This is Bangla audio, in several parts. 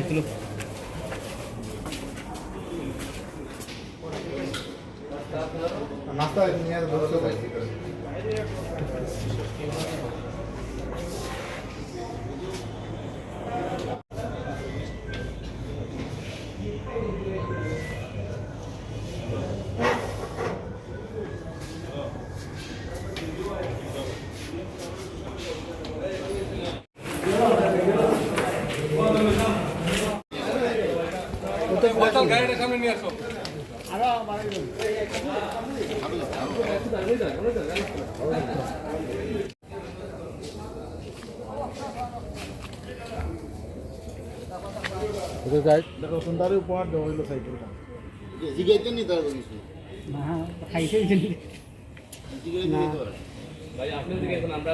তুলো নাস্তা নিয়ে বসে পাইছি গাড়িটা সামনে নিয়ে আসো দেখো সুন্দর উপহার দেওয়া হইলো সাইকেলটা জিগাইতে নি তার কিছু খাইছে ভাই আপনি দিকে এখন আমরা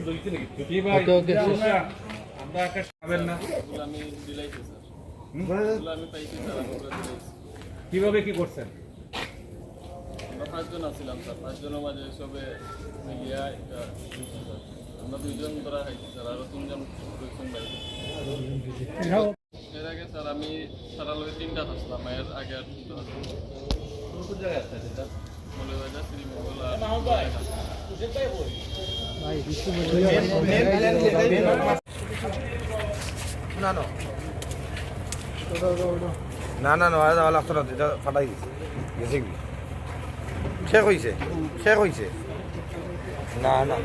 লইতে নাকি কি ভাই আমরা একটা খাবেন না আমি দিলাইছি স্যার আমি পাইছি স্যার আমি কিভাবে কি করছেন আমরা 5 জন আছিলাম স্যার 5 জনের মাঝে সবে মিলিয়া এটা আমরা 2 জন ধরা খাইছি স্যার আর 3 জন কইছেন ভাই এর আগে স্যার আমি সারা লগে 3টা আসলাম এর আগে আর 2টা কোন জায়গায় আছে এটা বলে বাজা শ্রীমঙ্গল না না না যাওয়া লাগতো না এটা ফাটাই দিছে গেছে কি শেষ হয়েছে শেষ হয়েছে না না